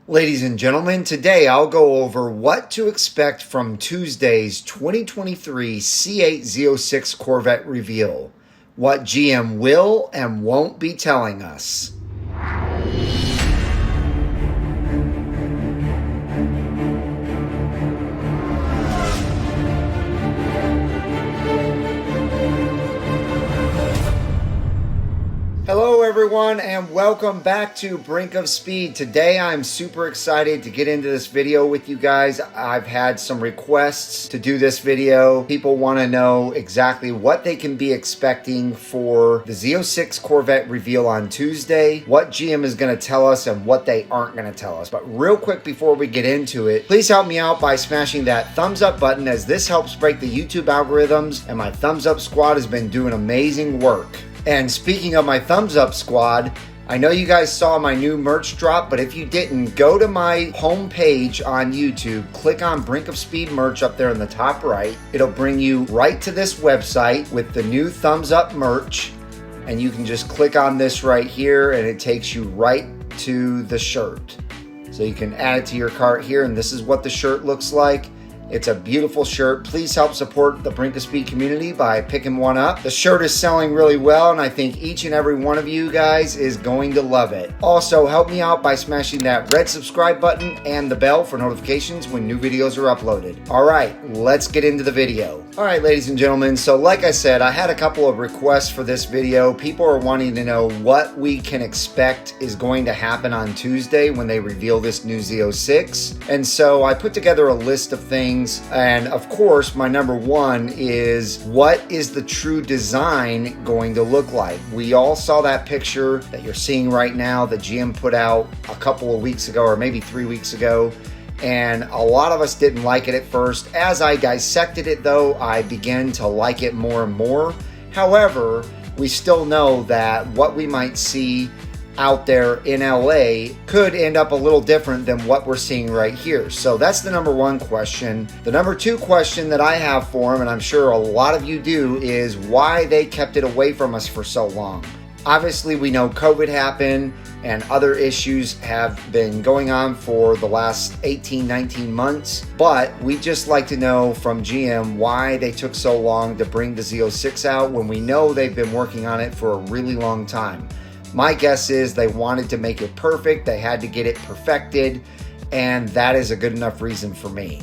Ladies and gentlemen, today I'll go over what to expect from Tuesday's 2023 C8 Z06 Corvette reveal, what GM will and won't be telling us. Hello everyone and welcome back to Brink of Speed. Today I'm super excited to get into this video with you guys. I've had some requests to do this video. People want to know exactly what they can be expecting for the Z06 Corvette reveal on Tuesday, what GM is going to tell us and what they aren't going to tell us. But real quick before we get into it, please help me out by smashing that thumbs up button, as this helps break the YouTube algorithms and my thumbs up squad has been doing amazing work. And speaking of my thumbs up squad, I know you guys saw my new merch drop, but if you didn't, go to my homepage on YouTube, click on Brink of Speed merch up there in the top right. It'll bring you right to this website with the new thumbs up merch, and you can just click on this right here and it takes you right to the shirt. So you can add it to your cart here, and this is what the shirt looks like. It's a beautiful shirt. Please help support the Brink of Speed community by picking one up. The shirt is selling really well, and I think each and every one of you guys is going to love it. Also, help me out by smashing that red subscribe button and the bell for notifications when new videos are uploaded. All right, let's get into the video. All right, ladies and gentlemen, so like I said, I had a couple of requests for this video. People are wanting to know what we can expect is going to happen on Tuesday when they reveal this new Z06. And so I put together a list of things. And of course, my number one is, what is the true design going to look like? We all saw that picture that you're seeing right now that GM put out a couple of weeks ago, or maybe 3 weeks ago. And a lot of us didn't like it at first. As I dissected it though, I began to like it more and more. However, we still know that what we might see out there in LA could end up a little different than what we're seeing right here. So that's the number one question. The number two question that I have for him, and I'm sure a lot of you do, is why they kept it away from us for so long. Obviously, we know COVID happened and other issues have been going on for the last 18, 19 months, but we'd just like to know from GM why they took so long to bring the Z06 out when we know they've been working on it for a really long time. My guess is they wanted to make it perfect. They had to get it perfected, and that is a good enough reason for me.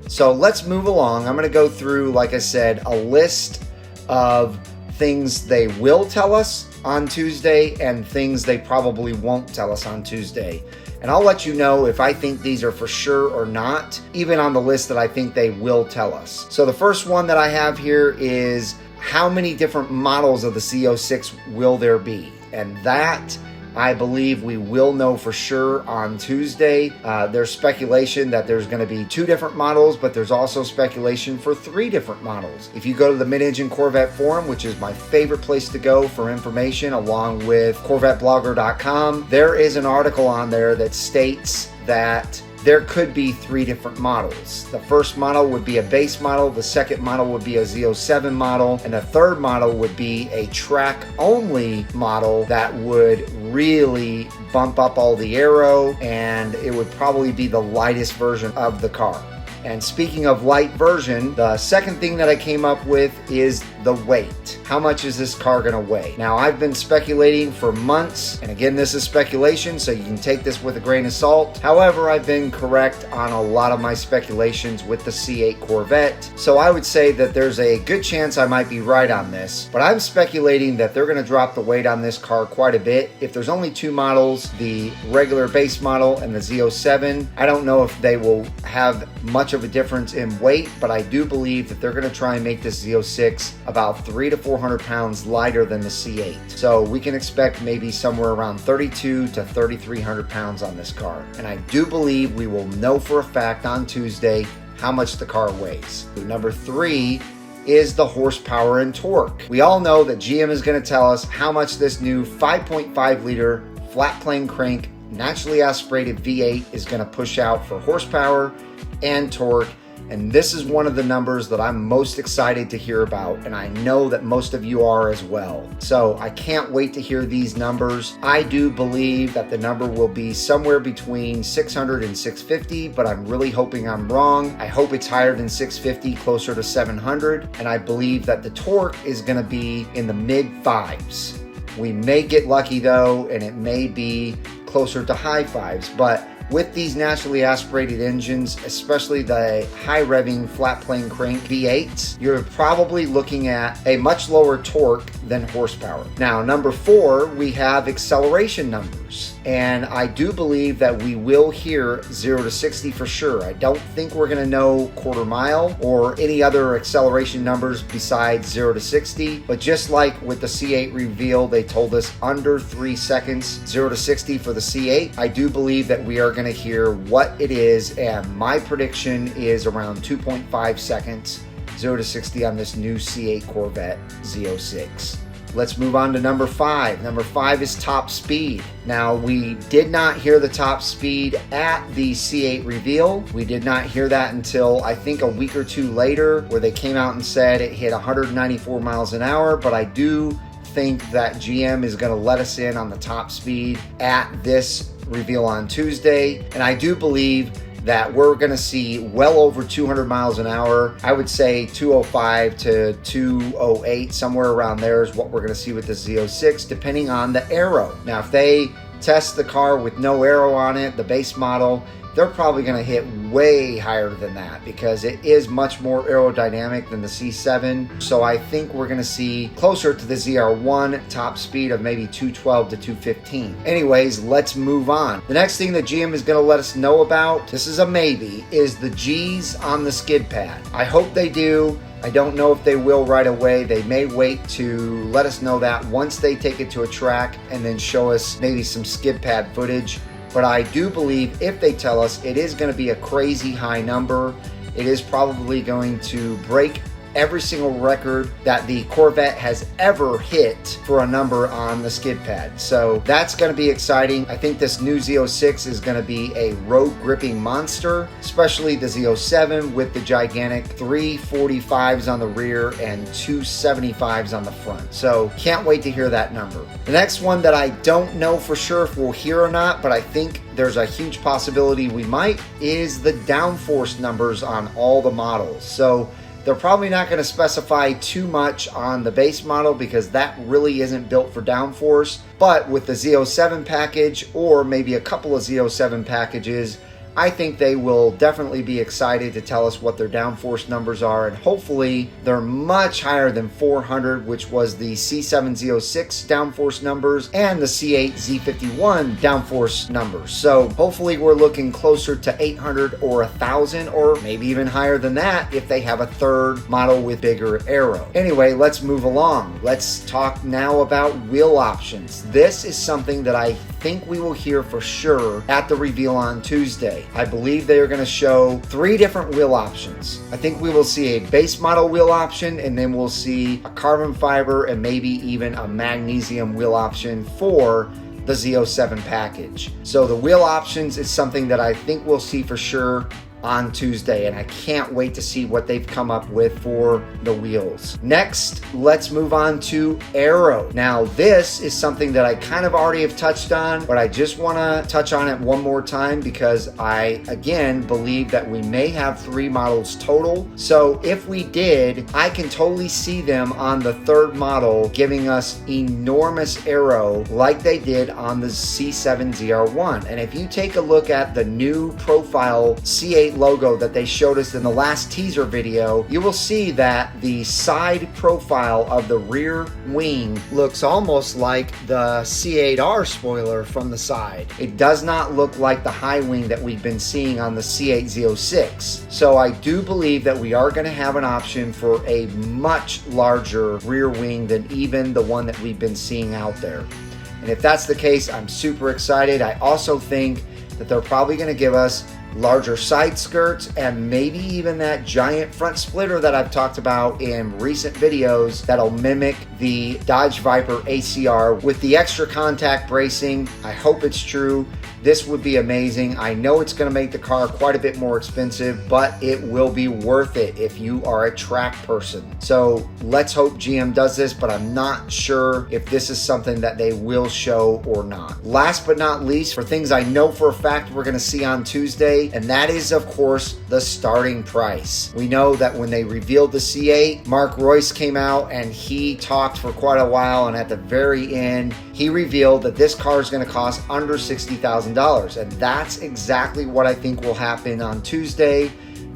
So let's move along. I'm going to go through, like I said, a list of things they will tell us on Tuesday and things they probably won't tell us on Tuesday. And I'll let you know if I think these are for sure or not, even on the list that I think they will tell us. So the first one that I have here is, how many different models of the Z06 will there be? And that, I believe we will know for sure on Tuesday. There's speculation that there's going to be 2 different models, but there's also speculation for 3 different models. If you go to the Mid-Engine Corvette forum, which is my favorite place to go for information, along with CorvetteBlogger.com, there is an article on there that states that there could be 3 different models. The first model would be a base model, the second model would be a Z07 model, and the third model would be a track-only model that would really bump up all the aero, and it would probably be the lightest version of the car. And speaking of light version, the second thing that I came up with is the weight. How much is this car gonna weigh? Now, I've been speculating for months, and again, this is speculation, so you can take this with a grain of salt. However, I've been correct on a lot of my speculations with the C8 Corvette, so I would say that there's a good chance I might be right on this, but I'm speculating that they're gonna drop the weight on this car quite a bit. If there's only 2 models, the regular base model and the Z07, I don't know if they will have much of a difference in weight, but I do believe that they're going to try and make this Z06 about 300 to 400 pounds lighter than the C8. So we can expect maybe somewhere around 32 to 3,300 pounds on this car. And I do believe we will know for a fact on Tuesday how much the car weighs. Number 3 is the horsepower and torque. We all know that GM is going to tell us how much this new 5.5 liter flat plane crank naturally aspirated V8 is going to push out for horsepower and torque And this is one of the numbers that I'm most excited to hear about, and I know that most of you are as well. So I can't wait to hear these numbers. I do believe that the number will be somewhere between 600 and 650, but I'm really hoping I'm wrong. I hope it's higher than 650, closer to 700, and I believe that the torque is going to be in the mid fives. We may get lucky though, and it may be closer to high fives, but with these naturally aspirated engines, especially the high revving flat plane crank V8s, you're probably looking at a much lower torque than horsepower. Now, number 4, we have acceleration numbers. And I do believe that we will hear 0 to 60 for sure. I don't think we're gonna know quarter mile or any other acceleration numbers besides 0 to 60. But just like with the C8 reveal, they told us under 3 seconds, 0 to 60 for the C8. I do believe that we are gonna hear what it is, and my prediction is around 2.5 seconds, 0 to 60 on this new C8 Corvette Z06. Let's move on to number 5. Number 5 is top speed. Now, we did not hear the top speed at the C8 reveal. We did not hear that until I think a week or two later, where they came out and said it hit 194 miles an hour, but I do think that GM is going to let us in on the top speed at this reveal on Tuesday, and I do believe that we're going to see well over 200 miles an hour. I would say 205 to 208, somewhere around there is what we're going to see with the Z06, depending on the aero. Now, if they test the car with no aero on it, the base model, they're probably going to hit way higher than that because it is much more aerodynamic than the C7. So I think we're going to see closer to the ZR1 top speed of maybe 212 to 215. Anyways, let's move on. The next thing that GM is going to let us know about, this is a maybe, is the G's on the skid pad. I hope they do. I don't know if they will right away. They may wait to let us know that once they take it to a track and then show us maybe some skid pad footage. But I do believe if they tell us it is going to be a crazy high number, it is probably going to break every single record that the Corvette has ever hit for a number on the skid pad. So that's going to be exciting. I think this new Z06 is going to be a road gripping monster, especially the Z07 with the gigantic 345s on the rear and 275s on the front. So can't wait to hear that number. The next one that I don't know for sure if we'll hear or not, but I think there's a huge possibility we might, is the downforce numbers on all the models. So they're probably not going to specify too much on the base model because that really isn't built for downforce. But with the Z07 package, or maybe a couple of Z07 packages, I think they will definitely be excited to tell us what their downforce numbers are, and hopefully they're much higher than 400, which was the C7 Z06 downforce numbers and the C8 Z51 downforce numbers. So hopefully we're looking closer to 800 or 1,000, or maybe even higher than that if they have a third model with bigger aero. Anyway, let's move along. Let's talk now about wheel options. This is something that I think we will hear for sure at the reveal on Tuesday. I believe they are going to show 3 different wheel options. I think we will see a base model wheel option, and then we'll see a carbon fiber and maybe even a magnesium wheel option for the Z07 package. So the wheel options is something that I think we'll see for sure on Tuesday, and I can't wait to see what they've come up with for the wheels. Next, let's move on to aero. Now, this is something that I kind of already have touched on, but I just want to touch on it one more time because I, again, believe that we may have 3 models total. So if we did, I can totally see them on the 3rd model giving us enormous aero like they did on the C7 ZR1. And if you take a look at the new profile C8 logo that they showed us in the last teaser video, you will see that the side profile of the rear wing looks almost like the C8R spoiler from the side. It does not look like the high wing that we've been seeing on the C8 Z06. So I do believe that we are going to have an option for a much larger rear wing than even the one that we've been seeing out there. And if that's the case, I'm super excited. I also think that they're probably going to give us larger side skirts, and maybe even that giant front splitter that I've talked about in recent videos that'll mimic the Dodge Viper ACR with the extra contact bracing. I hope it's true. This would be amazing. I know it's going to make the car quite a bit more expensive, but it will be worth it if you are a track person. So let's hope GM does this, but I'm not sure if this is something that they will show or not. Last but not least, for things I know for a fact we're going to see on Tuesday, and that is, of course, the starting price. We know that when they revealed the C8, Mark Royce came out and he talked for quite a while, and at the very end, he revealed that this car is going to cost under $60,000, and that's exactly what I think will happen on Tuesday.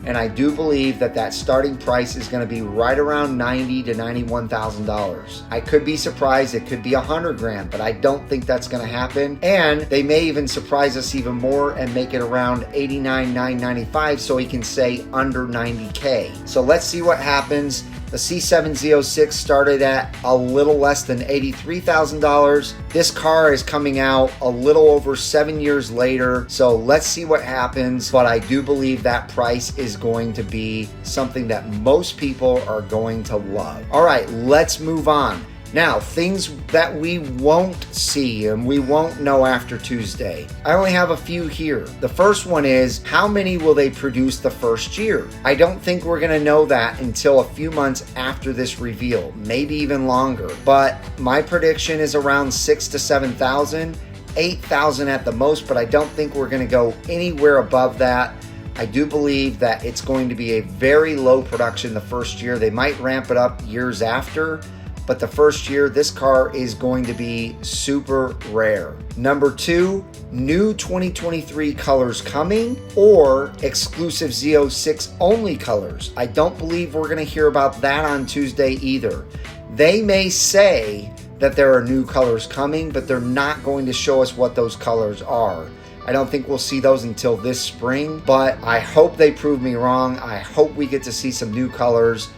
And I do believe that that starting price is going to be right around $90,000 to $91,000. I could be surprised; it could be $100 grand, but I don't think that's going to happen. And they may even surprise us even more and make it around $89,995, so he can say under $90K. So let's see what happens. The C7 Z06 started at a little less than $83,000. This car is coming out a little over 7 years later, so let's see what happens. But I do believe that price is going to be something that most people are going to love. All right, let's move on. Now, things that we won't see and we won't know after Tuesday. I only have a few here. The first one is, how many will they produce the first year? I don't think we're going to know that until a few months after this reveal, maybe even longer. But my prediction is around 6,000 to 7,000, 8,000 at the most, but I don't think we're going to go anywhere above that. I do believe that it's going to be a very low production the first year. They might ramp it up years after, but the first year, this car is going to be super rare. Number two, new 2023 colors coming or exclusive Z06 only colors. I don't believe we're gonna hear about that on Tuesday either. They may say that there are new colors coming, but they're not going to show us what those colors are. I don't think we'll see those until this spring, but I hope they prove me wrong. I hope we get to see some new colors.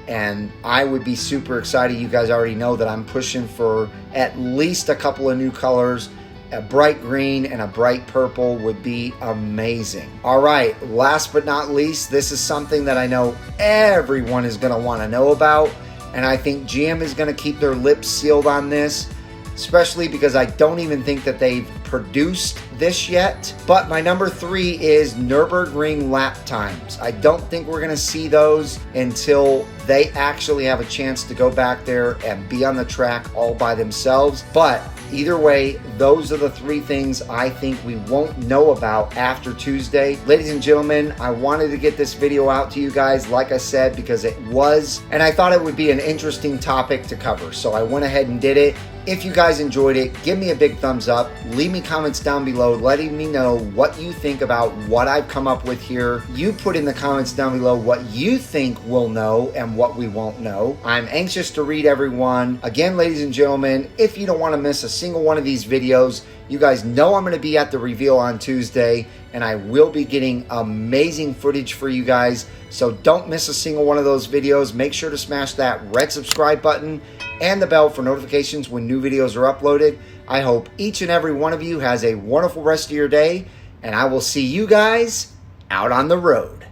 And I would be super excited. You guys already know that I'm pushing for at least a couple of new colors. A bright green and a bright purple would be amazing. All right, last but not least, this is something that I know everyone is going to want to know about. And I think GM is going to keep their lips sealed on this, especially because I don't even think that they've produced this yet. But my number three is Nürburgring lap times. I don't think we're gonna see those until they actually have a chance to go back there and be on the track all by themselves. But either way, those are the three things I think we won't know about after Tuesday. Ladies and gentlemen, I wanted to get this video out to you guys, like I said, because it was, and I thought it would be an interesting topic to cover. So I went ahead and did it. If you guys enjoyed it, give me a big thumbs up. Leave me comments down below letting me know what you think about what I've come up with here. You put in the comments down below what you think we'll know and what we won't know. I'm anxious to read everyone. Again, ladies and gentlemen, if you don't want to miss a single one of these videos, you guys know I'm going to be at the reveal on Tuesday, and I will be getting amazing footage for you guys. So don't miss a single one of those videos. Make sure to smash that red subscribe button and the bell for notifications when new videos are uploaded. I hope each and every one of you has a wonderful rest of your day, and I will see you guys out on the road.